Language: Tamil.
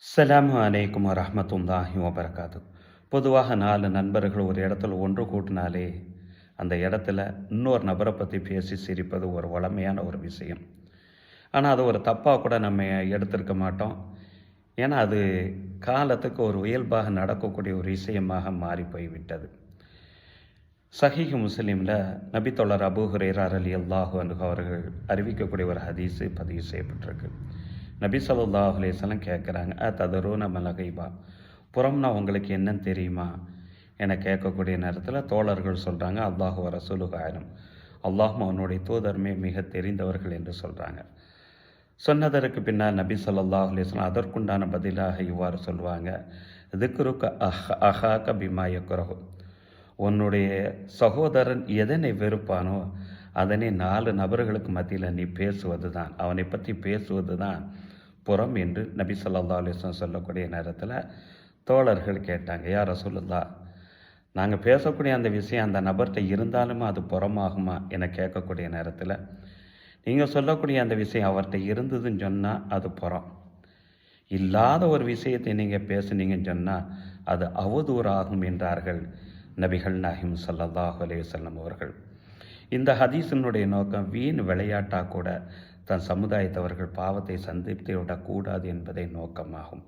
அஸ்ஸலாமு அலைக்கும் வரஹ்மத்துல்லாஹி வபரகாத்து. பொதுவாக 4 நண்பர்கள் ஒரு இடத்துல ஒன்று கூட்டினாலே அந்த இடத்துல இன்னொரு நபரை பற்றி பேசி சிரிப்பது ஒரு வழமையான ஒரு விஷயம். ஆனால் அது ஒரு தப்பாக கூட நம்ம எடுத்திருக்க மாட்டோம். ஏன்னா அது காலத்துக்கு ஒரு இயல்பாக நடக்கக்கூடிய ஒரு விஷயமாக மாறி போய்விட்டது. சஹீஹ் முஸ்லீமில் நபித்தோழர் அபூ ஹுரைரா ரலியல்லாஹு அன்ஹு அவர்கள் அறிவிக்கக்கூடிய ஒரு ஹதீஸு பதிவு செய்யப்பட்டிருக்கு. நபி ஸல்லல்லாஹு அலைஹி வஸல்லம் கேட்குறாங்க, ததரூன மல் கைபா, புறம்னா உங்களுக்கு என்னன்னு தெரியுமா என கேட்கக்கூடிய நேரத்தில் தோழர்கள் சொல்கிறாங்க, அல்லாஹு வ ரசூலுஹு ஆலம், அல்லாஹும் அவனுடைய தூதருமே மிக தெரிந்தவர்கள் என்று சொல்கிறாங்க. சொன்னதற்கு பின்னால் நபி ஸல்லல்லாஹு அலைஹி வஸல்லம் அதற்குண்டான பதிலாக இவ்வாறு சொல்லுவாங்க, திக்ருக்க அஹாக்க பிமா யக்ரஹு, உன்னுடைய சகோதரன் எதனை வெறுப்பானோ அதனை 4 நபர்களுக்கு மத்தியில் நீ பேசுவது தான், அவனை பற்றி பேசுவது தான் புறம் என்று நபி ஸல்லல்லாஹு அலைஹி வஸல்லம் சொல்லக்கூடிய நேரத்தில் தோழர்கள் கேட்டாங்க, யா ரசூலுல்லாஹ், நாங்கள் பேசக்கூடிய அந்த விஷயம் அந்த நபர்கிட்ட இருந்தாலுமே அது புறமாகுமா என கேட்கக்கூடிய நேரத்தில், நீங்கள் சொல்லக்கூடிய அந்த விஷயம் அவர்கிட்ட இருந்ததுன்னு சொன்னால் அது புறம், இல்லாத ஒரு விஷயத்தை நீங்கள் பேசுனீங்கன்னு சொன்னால் அது அவதூறாகும் என்றார்கள் நபிகள் நாயகம் ஸல்லல்லாஹு அலைஹி வஸல்லம் அவர்கள். இந்த ஹதீஸினுடைய நோக்கம் வீண் விளையாட்டாக கூட தன் சமுதாயத்தவர்கள் பாவத்தை சந்தித்து விடக்கூடாது என்பதை நோக்கமாகும்.